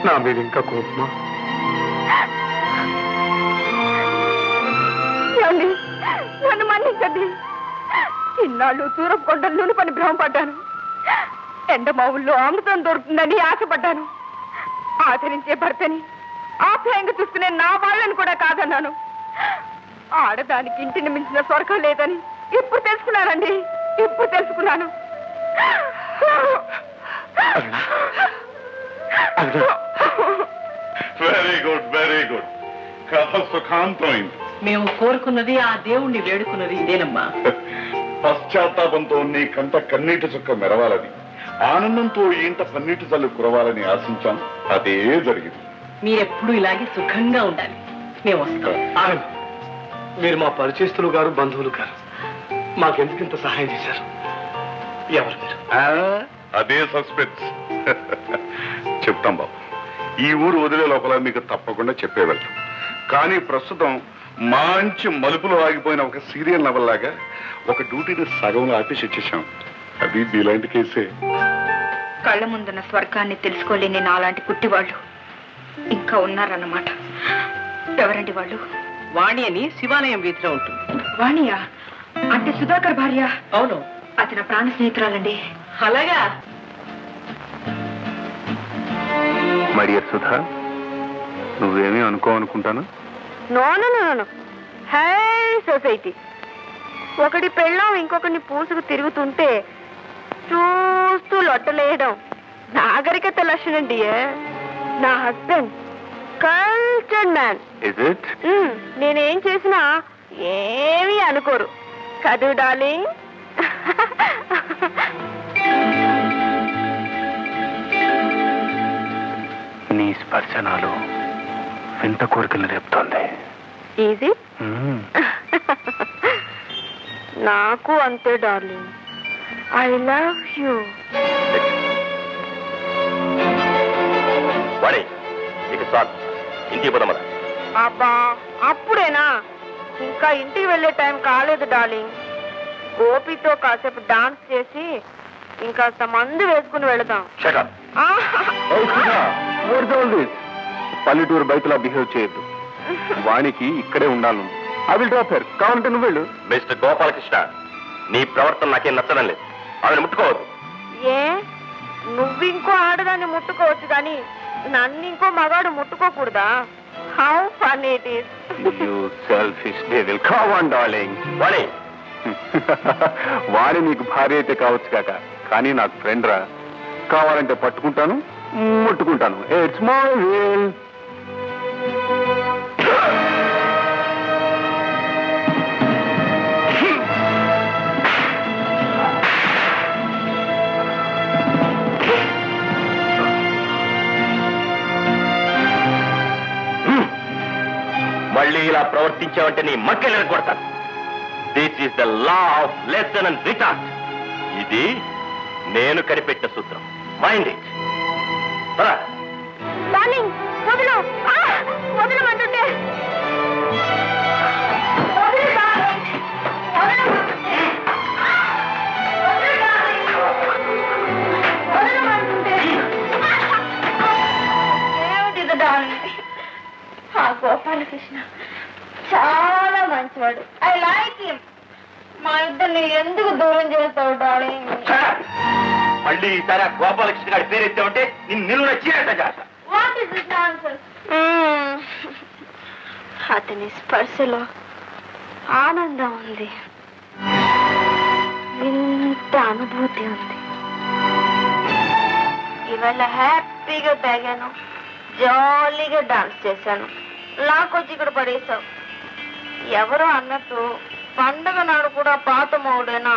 నా మీద ఇంకా కోపమా? నన్ను మన్నించండి. ఇన్నాళ్ళు తూరపు కొండలు నూనె పని భ్రమపడ్డాను. ఎండమావుల్లో అమృతం దొరుకుతుందని ఆశపడ్డాను. ఆచరించే భర్తని ఆప్యాయంగా చూసుకునే నా వాళ్ళని కూడా కాదన్నాను. ఆడదానికి ఇంటిని మించిన స్వర్గం లేదని ఇప్పుడు తెలుసుకున్నానండి, ఇప్పుడు తెలుసుకున్నాను. Very good very good. కథ సుఖాంతమైంది. మేము కోరుకున్నది, ఆ దేవుణ్ణి వేడుకున్నది ఇదేనమ్మా. పశ్చాత్తాపంతో నీ కంట కన్నీటి చుక్క మెరవాలని, ఆనందంతో ఇంట పన్నీటి చల్లు కురవాలని ఆశించాం. అదే జరిగింది. మీరెప్పుడు ఇలాగే సుఖంగా ఉండాలి. మేము వస్తాం. మీరు మా పరిచయస్తులు గారు, బంధువులు గారు. మాకెందుకు ఇంత సహాయం చేశారు? ఎవరు మీరు? అదే సస్పెన్స్. చెప్తాం బాబు. ఈ ఊరు వదిలే లోపల మీకు తప్పకుండా చెప్పే వెళ్తాం. కానీ ప్రస్తుతం మంచి మలుపులో ఆగిపోయిన ఒక సీరియల్ నవల్లాగా ఒక డ్యూటీని సగంలో ఆపేసి వచ్చేసాం. అది ఇలాంటి కేసే. కళ్ళ ముందున్న స్వర్గాన్ని తెలుసుకోలేని నాలాంటి పుట్టివాళ్ళు ఇంకా ఉన్నారన్నమాట. ఎవరండి వాళ్ళు? వాణి అని శివాలయం వీధిలో ఉంటుంది. వాణియా? అంటే సుధాకర్ భార్య? అవును. అది నా ప్రాణ స్నేహితురాలండి. అలాగా? మై డియర్ సుధా, నువ్వేమీ అనుకోనుకుంటాను. No high society. ఒకటి పెళ్ళం ఇంకొకరిని పూసుకు తిరుగుతుంటే చూస్తూ లొట్టలేయడం నాగరికత లక్షణం డియర్. నా హస్బెండ్ కల్చర్డ్ మ్యాన్. నేనేం చేసినా ఏమీ అనుకోరు కదూ డార్లింగ్. నీ స్పర్శనాలు వింత కోరికలు రేపుతోంది. ఈజీ. నాకు అంతే డార్లింగ్. I love you. ఇంటికి పోదామా? అబ్బా అప్పుడేనా? ఇంకా ఇంటికి వెళ్ళే టైం కాలేదు డార్లింగ్. గోపితో కాసేపు డాన్స్ చేసి ఇంకాస్త మందు వేసుకుని వెళదాం. పల్లెటూరు బయటలా బిహేవ్ చేయొద్దు. వానికి ఇక్కడే ఉండాలి. I will drop her. కావాలంటే నువ్వు వెళ్ళు. మిస్టర్ గోపాలకృష్ణ, నీ ప్రవర్తన నాకేం నచ్చడం లేదు. ఆవిడ ముట్టుకోవద్దు. ఏ నువ్వు ఇంకో ఆడదాన్ని ముట్టుకోవచ్చు కానీ నన్ను ఇంకో మగాడు ముట్టుకోకూడదా? How fun it is. You selfish devil. Come on, darling. Vani నీకు భార్య అయితే కావచ్చు కాక, కానీ నాకు ఫ్రెండ్ రా. కావాలంటే పట్టుకుంటాను, ముట్టుకుంటాను. It's my will. మళ్ళీ ఇలా ప్రవర్తించావంటే నీ మక్కలు కొడతాను. This is the law of lesson and retort. ఇది నేను కనిపెట్టిన సూత్రం. Mind it. డార్లింగ్ వదిలు. వదలమంటుంటే ఏమిటిది డార్లింగ్? ఆ గోపాలకృష్ణ చాలా మంచివాడు. I like him. మా ఇద్దరిని ఎందుకు దూరం చేస్తావు డార్లింగ్? మళ్ళీ ఈసారి ఆ గోపాలకృష్ణ గారి పేరు ఎత్తామంటే నిన్ను నిలువున చీరట చేస్తా. What is this nonsense? అతని స్పర్శలో ఆనందం ఉంది, ఇంత అనుభూతి ఉంది. ఇవాళ హ్యాపీగా తాగాను, జాలీగా డాన్స్ చేశాను. లాకొచ్చి ఇక్కడ పడేశావు. ఎవరో అన్నట్టు పండగ నాడు కూడా పాత మౌడేనా?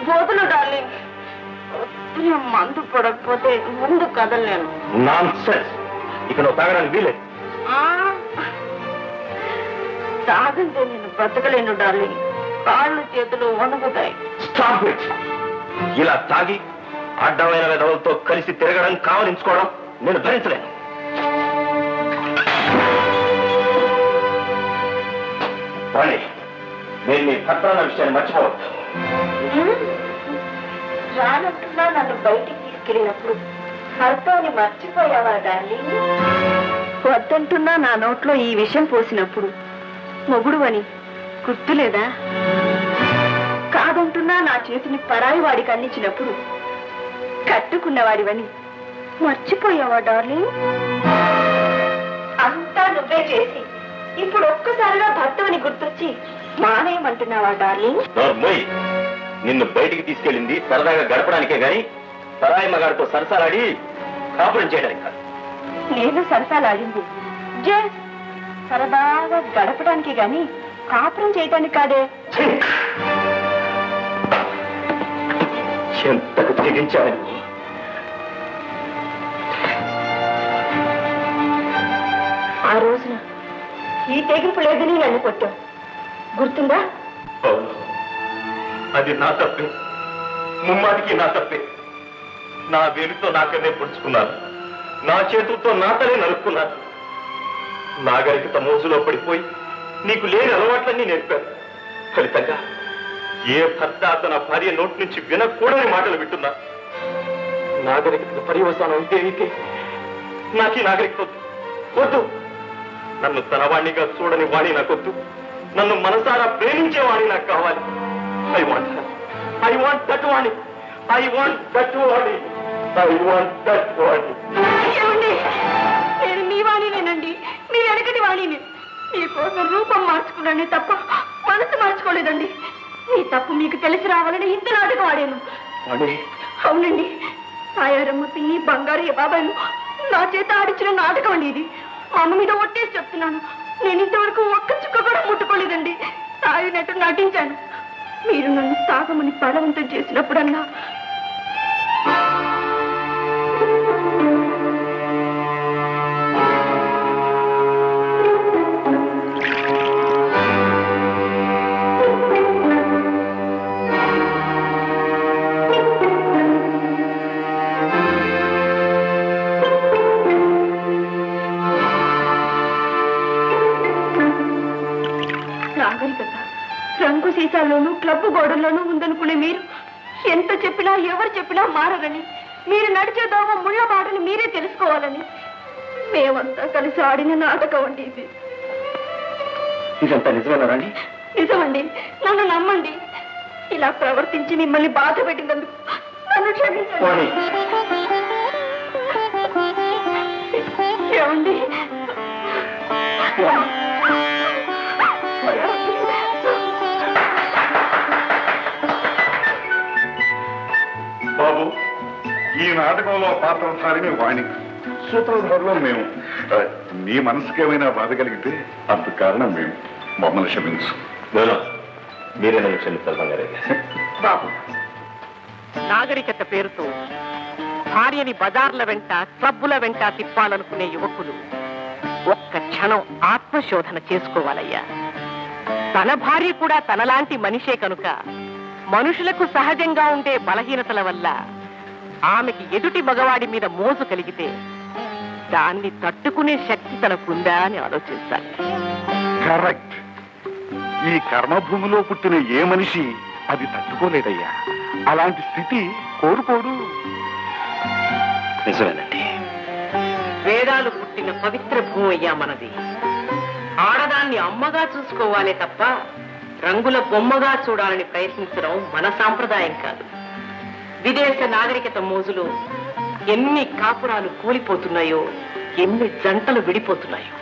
వదులు డార్లింగ్. మందు పడకపోతే ముందు కదలేను. నాన్సెన్స్. ఇక నువ్వు తాగడానికి వీలేదు. తాగంటే నేను బ్రతకలేను డార్లింగ్. కాళ్ళు చేతులు వణుకుతాయి. Stop it. ఇలా తాగి అడ్డమైన విధవులతో కలిసి తిరగడం కావలించుకోవడం నేను భరించలేను. వాణి, నేను నీ భర్తన్న విషయాన్ని మర్చిపోవద్దు. రానట్టున్నా నన్ను బయటికి తీసుకెళ్ళినప్పుడు భర్తని మర్చిపోయావా డార్లింగ్? వద్దంటున్నా నా నోట్లో ఈ విషయం పోసినప్పుడు మొగుడు అని గుర్తులేదా? కాదంటున్నా నా చేతిని పరాయి వాడికి అందించినప్పుడు కట్టుకున్నవాడివని మర్చిపోయావా డార్లింగ్? అంతా నువ్వే చేసి ఇప్పుడు ఒక్కసారిగా భర్తవని గుర్తొచ్చి మానేయమంటున్నావా డార్లింగ్? నోర్మోయ్, నిన్ను బయటికి తీసుకెళ్ళింది సరదాగా గడపడానికే గాని పరాయి మగాడితో సరసాలాడి కాపురం చేయడానికి కాదు. నేను సరసాలాడింది సరదాగా గడపడానికి గాని కాపురం చేయడానికి కాదే. ఎంతకు తెగించావు. ఆ రోజున ఈ తెగింపు లేదని నన్ను కొట్టావు, గుర్తుందా? అవును, అది నా తప్పే, ముమ్మాటికి నా తప్పే. నా వేలితో నాకనే పొడుచుకున్నాను, నా చేతులతో నాతనే నరుక్కున్నాను. నాగరికత మోజులో పడిపోయి నీకు లేని అలవాట్లన్నీ నేర్పాను. ఫలితంగా ఏ భర్త తన భార్య నోటి నుంచి వినకూడని మాటలు వింటున్నా. నాగరికత పర్యవసానం అయితే నాకు ఈ నాగరికత వద్దు. నన్ను తన వాణ్ణిగా చూడని వాణి నాకొద్దు. నన్ను మనసారా ప్రేమించే వాణి నాకు కావాలి. I want that Vani. I want that Vani. I want that Vani. నేను మీ వాణినేనండి, మీ వెనకటి వాణిని. మీకోసం రూపం మార్చుకున్నానే తప్ప మనసు మార్చుకోలేదండి. మీ తప్పు మీకు తెలిసి రావాలని ఇంత నాటకం ఆడాను. అవునండి, తాయారమ్మ పిన్ని బంగారు బాబాను నా చేత ఆడించిన నాటకం అండి ఇది. మా అమ్మ మీద ఒట్టేసి చెప్తున్నాను, నేను ఇంతవరకు ఒక్క చుక్క కూడా ముట్టుకోలేదండి. తాగినట్టు నటించాను. మీరు నన్ను తాగమని బలవంతం చేసినప్పుడన్నా నాగరికత రంగు సీసాల్లోనూ క్లబ్ గోడల్లోనూ ఉందనుకునే మీరు ఎంత చెప్పినా ఎవరు చెప్పినా మారరని, మీరు నడిచే దోమ ముళ్ళ మాటలు మీరే తెలుసుకోవాలని మేమంతా కలిసి ఆడిన నాటకం అండి ఇది. ఇదంతా నిజమేనా రాణి? నిజమండి, నన్ను నమ్మండి. ఇలా ప్రవర్తించి మిమ్మల్ని బాధ పెట్టినందుకు నన్ను క్షమించండి. ఏమండి? బాబు, ఈ నాటకంలో పాత్రధారిని వాణి, సూత్రధారులో మేము. నీ మనసుకేమైనా బాధ కలిగితే అందుకు కారణం మేము. మమ్మల్ని క్షమించు. మీరే నన్ను క్షమించాలి బంగారయ్య. బాబు, నాగరికత పేరుతో భార్యని బజార్ల వెంట క్లబ్బుల వెంట తిప్పాలనుకునే యువకులు ఒక్క క్షణం ఆత్మశోధన చేసుకోవాలయ్యా. తన భార్య కూడా తనలాంటి మనిషే కనుక మనుషులకు సహజంగా ఉండే బలహీనతల వల్ల ఆమెకి ఎదుటి మగవాడి మీద మోజు కలిగితే దాన్ని తట్టుకునే శక్తి తనకుందా అని ఆలోచించాలి. కరెక్ట్. ఈ కర్మభూమిలో పుట్టిన ఏ మనిషి అది తట్టుకోలేదయ్యా. అలాంటి స్థితి కోరుకోడు. నిజమేనండి. వేదాలు పుట్టిన పవిత్ర భూమి అయ్యా మనది. ఆడదాన్ని అమ్మగా చూసుకోవాలే తప్ప రంగుల బొమ్మగా చూడాలని ప్రయత్నించడం మన సాంప్రదాయం కాదు. విదేశ నాగరికత మోజులో ఎన్ని కాపురాలు కూలిపోతున్నాయో, ఎన్ని జంటలు విడిపోతున్నాయో.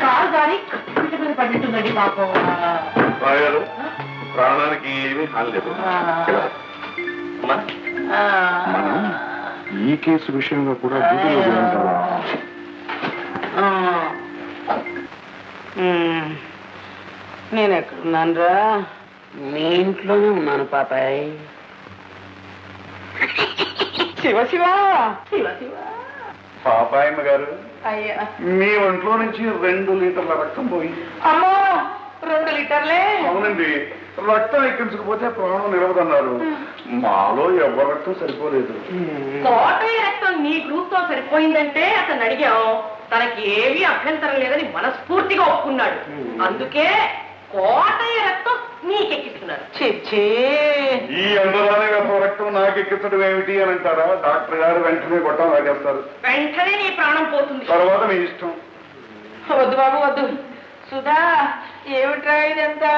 కారు గారి పడినట్టుందండి పాపం. ప్రాణానికి ఏమీ హాని లేదు. మనం ఈ కేసు విషయంలో కూడా డ్యూటీలో ఉంటారా? నేను ఎక్కడున్నానురా? మీ ఇంట్లోనే ఉన్నాను పాపాయ్. శివ శివ శివ శివ. పాపాయమ్మ గారు, అయ్యా మీ ఒంట్లో నుంచి 2 లీటర్ల రక్తం పోయింది. అమ్మో 2 లీటర్లే. అవునండి, రక్తం ఎక్కించకపోతే ప్రాణం నిలవదన్నారు. మాలో ఎవరి రక్తం సరిపోలేదు. కోటయ్య రక్తం నీ గ్రూప్ తో సరిపోయిందంటే అతను అడిగాం. తనకి ఏమీ అభ్యంతరం లేదని మనస్ఫూర్తిగా ఒప్పుకున్నాడు. అందుకే కోటయ్య రక్తం నీకెక్కిస్తున్నారు. చిచ్చే ఈ అందరానే రక్తం నాకు ఎక్కించడం ఏమిటి అని అంటారా? డాక్టర్ గారు వెంటనే గొట్టం లాగేస్తారు. వెంటనే నీ ప్రాణం పోతుంది. తర్వాత మీ ఇష్టం. వద్దు బాబు వద్దు. సుధా ఏమిట్రా ఇదంతా?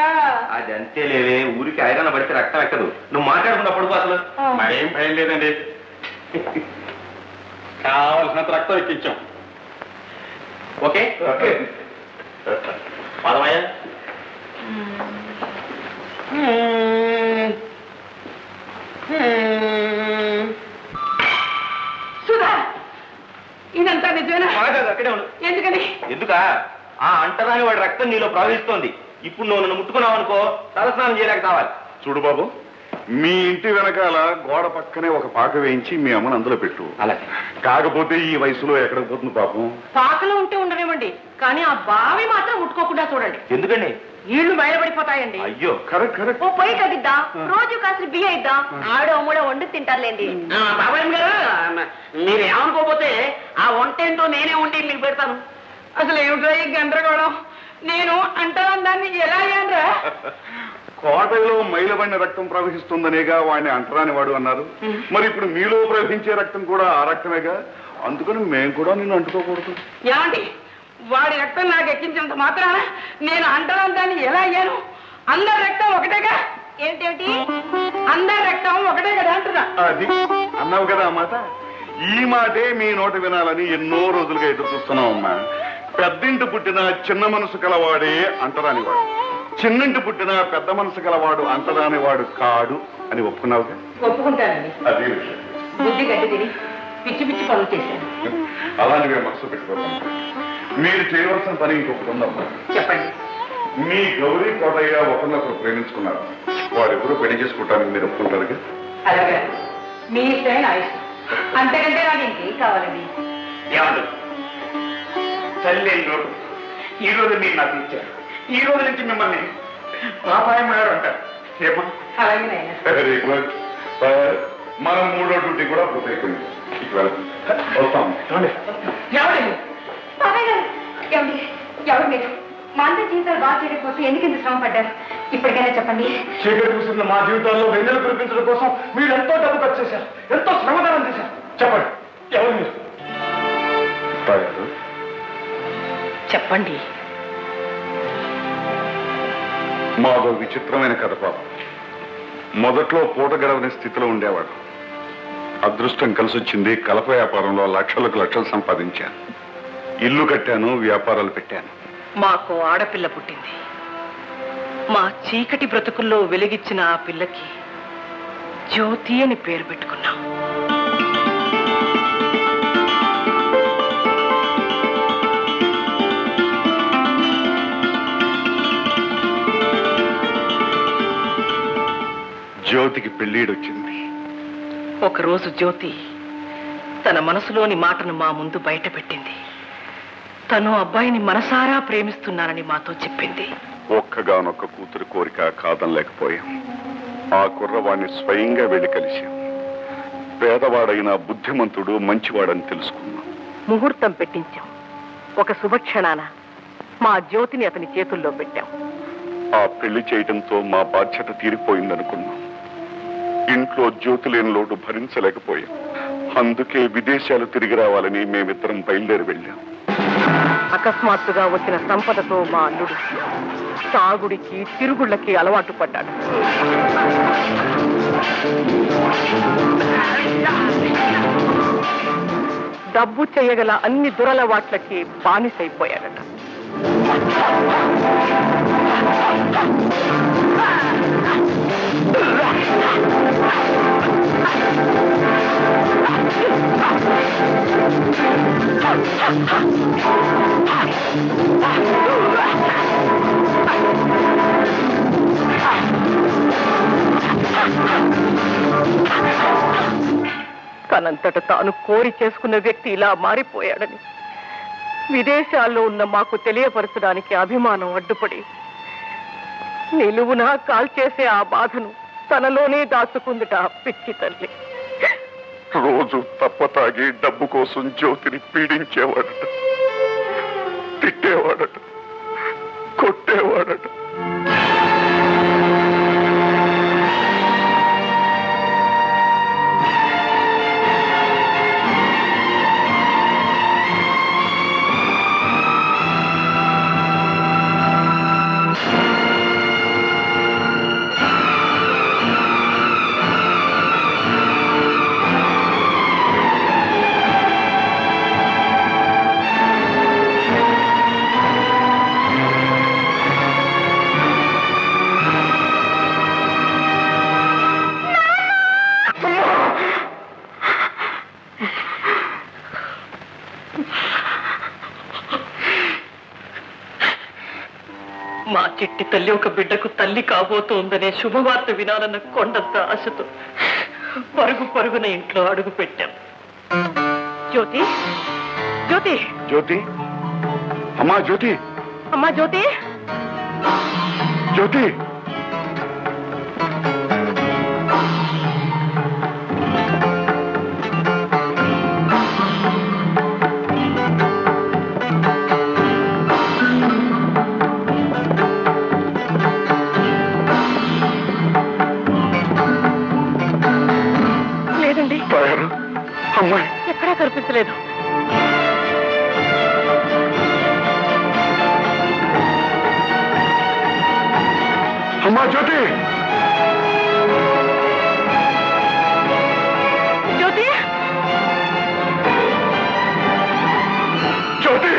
అది అంతే లేవే, ఊరికి ఐరన్ పడితే రక్తం ఎక్కదు. నువ్వు మాట్లాడుకున్న పడుకో. అసలు మరేం భయం లేదండి, కావలసినంత రక్తం ఎక్కించాం. ఓకే పదమయ్య. సుధా ఇదంతా నిజమేనా? అక్కడే ఉండు. ఎందుకని? ఎందుకా? ఆ అంటరాని వాడి రక్తం నీలో ప్రవహిస్తోంది. ఇప్పుడు నువ్వు నన్ను ముట్టుకున్నావు అనుకో, తలస్నానం చేయలేక కావాలి. చూడు బాబు, మీ ఇంటి వెనకాల గోడ పక్కనే ఒక పాక వేయించి మీ అమ్మని అందులో పెట్టు. అలాగే. కాకపోతే ఈ వయసులో ఎక్కడికి పోతుంది పాపం. పాకలు ఉంటే ఉండనివ్వండి, కానీ ఆ బావి మాత్రం ముట్టుకోకుండా చూడండి. ఎందుకండి? నీళ్లు బయటపడిపోతాయండి. అయ్యో, కరెక్ట్ కరెక్ట్. ఓ పొయ్యి కదిద్దా, రోజు కాసిన బియ్య ఇద్దాం, ఆవిడ అమ్మడో వండు తింటారులేండి. బాబాయ్ గారు, మీరు ఏమనుకోపోతే ఆ వంట ఏంటో నేనే వండి మీకు పెడతాను. అసలు ఏమిటో ఈ గందరగోళం? నేను అంటాను దాన్ని ఎలా అయ్యానరా? కోటలో మైలబడిన రక్తం ప్రవహిస్తుందనేగా వాడిని అంటరాని వాడు అన్నారు. మరి ఇప్పుడు మీలో ప్రవహించే రక్తం కూడా ఆ రక్తమేగా. అందుకని మేము కూడా నిన్ను అంటుకోకూడదు. ఏమండి, వాడి రక్తం నాకు ఎక్కించినంత మాత్రాన నేను అంటాను దాన్ని ఎలా అయ్యాను? అందరి రక్తం ఒకటేగా. ఏమిటేమిటి? అందరి రక్తం ఒకటే కదా అంటున్నా. అది అన్నావు కదా ఆ మాట. ఈ మాటే మీ నోట వినాలని ఎన్నో రోజులుగా ఎదురు చూస్తున్నాం అమ్మా. పెద్దింటి పుట్టిన చిన్న మనసు కలవాడే అంటరానివాడు, చిన్నింటి పుట్టిన పెద్ద మనసు గలవాడు అంటరానివాడు కాడు అని ఒప్పుకున్నావుగా. ఒప్పుకుంటానండి. అది బుద్ధి గడ్డి తిని పిచ్చి పిచ్చి పనులు చేశాను. అలాంటివే మనసు పెట్టుకోవాలి. మీరు చేయవలసిన పని ఇంకొకటి ఉందమ్మా. చెప్పండి. మీ గౌరీ కోటయ్య ఒకరినొకరు ప్రేమించుకున్నారు. వారెవరూ పెళ్లి చేసుకుంటానికి మీరు ఒప్పుకుంటారుగా. అలాగే మీ ఇష్టమే నా ఇష్టం. అంతకంటే నాకు ఇంకేం కావాలండి? ఏమండి, తల్లి ఈ రోజు మీరు నాకు ఇచ్చారు. ఈ రోజు నుంచి మిమ్మల్ని పాపాయమ్మ గారు అంటారు. ఏమో అలాగే నాయన. Very good. మనం 3వ డ్యూటీ కూడా పూర్తయిపోయింది. వస్తాం. ఎవరండి? బాబాయ్ గారు, ఏమండి, ఎవరు మీరు? మా అందరి జీవితాలు బాగా చేయడం కోసం ఎందుకు ఇంత శ్రమ పడ్డారు? ఇప్పటికైనా చెప్పండి. చీకటి కూర్చున్న మా జీవితాల్లో వెన్నెలు కురిపించడం కోసం మీరు ఎంతో డబ్బు ఖర్చు చేశారు, ఎంతో శ్రమదానం చేశారు. చెప్పండి, ఎవరు మీరు? చెప్పండి. మాదో విచిత్రమైన కథ పాపం. మొదట్లో పూట గడవని స్థితిలో ఉండేవాడు. అదృష్టం కలిసొచ్చింది. కలప వ్యాపారంలో లక్షలకు లక్షలు సంపాదించాను. ఇల్లు కట్టాను, వ్యాపారాలు పెట్టాను. మాకు ఆడపిల్ల పుట్టింది. మా చీకటి బ్రతుకుల్లో వెలిగిచ్చిన ఆ పిల్లకి జ్యోతి అని పేరు పెట్టుకున్నాం. జ్యోతికి పెళ్ళీడొచ్చింది. ఒకరోజు జ్యోతి తన మనసులోని మాటను మా ముందు బయట పెట్టింది. తను అబ్బాయిని మనసారా ప్రేమిస్తున్నానని మాతో చెప్పింది. ఒక్కగానొక్క కూతురు కోరిక కాదనలేకపోయాం. ఆ కుర్రవాణ్ణి స్వయంగా వెళ్లి కలిశాం. పేదవాడైన బుద్ధిమంతుడు, మంచివాడని తెలుసుకున్నాం. ముహూర్తం పెట్టించాం. ఒక శుభక్షణాన మా జ్యోతిని అతని చేతుల్లో పెట్టాం. ఆ పెళ్లి చేయడంతో మా బాధ్యత తీరిపోయిందనుకున్నాం. ఇంట్లో జ్యోతి లేని లోటు భరించలేకపోయాం. అందుకే విదేశాలు తిరిగి రావాలని మేమిద్దరం బయలుదేరి వెళ్ళాం. అకస్మాత్తుగా వచ్చిన సంపదతో మా అల్లుడు తాగుడికి, తిరుగుళ్ళకి అలవాటు పడ్డాడు. డబ్బు చేయగల అన్ని దురలవాట్లకి బానిసైపోయాడట. తనంతట తాను కోరి చేసుకున్న వ్యక్తి ఇలా మారిపోయాడని విదేశాల్లో ఉన్న మాకు తెలియపరచడానికి అభిమానం అడ్డుపడి నిలువునా కాల్చేసే ఆ బాధను తనలోనే దాచుకుందిట ఆ పిచ్చి తల్లి. రోజు తప్పతాగి డబ్బు కోసం జ్యోతిని పీడించేవాడట, తిట్టేవాడట, కొట్టేవాడట. మా చిట్టి తల్లి ఒక బిడ్డకు తల్లి కాబోతోందనే శుభవార్త వినాలన్న కొండంత ఆశతో పరుగు పరుగున ఇంట్లో అడుగు పెట్టాం. జ్యోతి, జ్యోతి, జ్యోతి, అమ్మా జ్యోతి, అమ్మా జ్యోతి, జ్యోతి. లేదండి, అమ్మాయి ఎక్కడా కనిపించలేదు. అమ్మా జ్యోతి, జ్యోతి, జ్యోతి.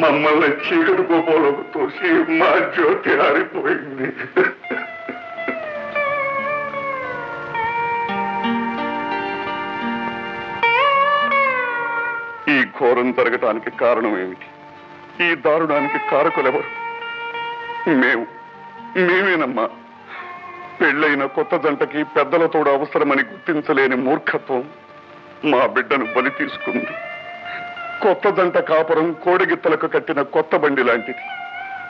మమ్మల్ని చీకటి కోపంలోకి తోసి మా జ్యోతి ఆరిపోయింది. ఈ ఘోరం జరగటానికి కారణం ఏమిటి? ఈ దారుణానికి కారకులెవరు? మేమేనమ్మా. పెళ్ళైన కొత్త జంటకి పెద్దల తోడు అవసరమని గుర్తించలేని మూర్ఖత్వం మా బిడ్డను బలి తీసుకుంది. కొత్త జంట కాపురం కోడిగిత్తలకు కట్టిన కొత్త బండి లాంటిది.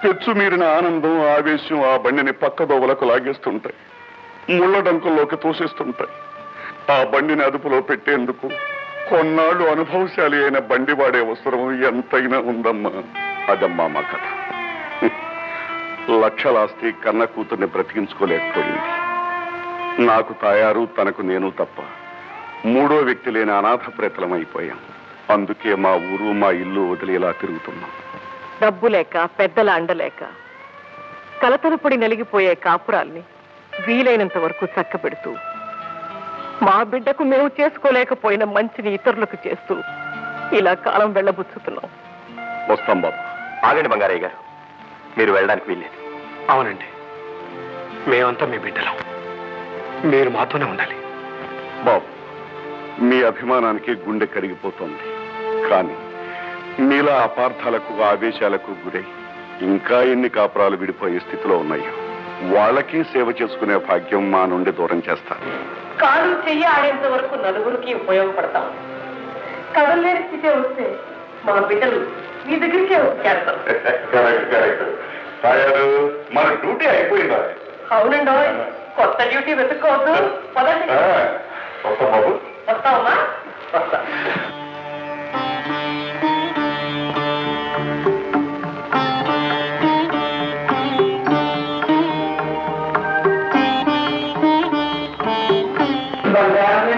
పెచ్చు మీరిన ఆనందం, ఆవేశం ఆ బండిని పక్కదోవలకు లాగేస్తుంటాయి, ముళ్ళ డంకుల్లోకి తోసేస్తుంటాయి. ఆ బండిని అదుపులో పెట్టేందుకు కొన్నాళ్లు అనుభవశాలి అయిన బండి వాడే అవసరం ఎంతైనా ఉందమ్మా. అదమ్మా మా కథ. లక్షలాస్తి కన్న కూతుర్ని బ్రతికించుకోలేకపోయింది. నాకు తాయారు, తనకు నేను తప్ప మూడో వ్యక్తి లేని అనాథ ప్రేతలమైపోయాం. అందుకే మా ఊరు, మా ఇల్లు వదిలి ఇలా తిరుగుతున్నాం. డబ్బు లేక, పెద్దల అండలేక కలతలపడి నలిగిపోయే కాపురాల్ని వీలైనంత వరకు చక్కబెడుతూ, మా బిడ్డకు మేము చేసుకోలేకపోయిన మంచిని ఇతరులకు చేస్తూ ఇలా కాలం వెళ్ళబుచ్చుతున్నాం. వస్తాం బాబు. ఆగండి బంగారయ్య గారు, మీరు వెళ్ళడానికి వీల్లేదు. అవునండి, మేమంతా మీ బిడ్డలం, మీరు మాతోనే ఉండాలి. బాబు, మీ అభిమానానికి గుండె కరిగిపోతోంది. కానీ మీలా అపార్థాలకు, ఆవేశాలకు గురై ఇంకా ఎన్ని కాపురాలు విడిపోయే స్థితిలో ఉన్నాయో వాళ్ళకి సేవ చేసుకునే భాగ్యం మా నుండి దూరం చేస్తారు. కాలు చెయ్యి ఆడేంత వరకు నలుగురికి ఉపయోగపడతాం. కదలేని స్థితి వస్తే మా బిడ్డలు మీ దగ్గరికే వచ్చేస్తాం. మన డ్యూటీ అయిపోయిందా? అవునండి, కొత్త డ్యూటీ వెతుక్కోవద్దు. పదండి. బాబు, వస్తావమ్మా? వస్తా. బంగారం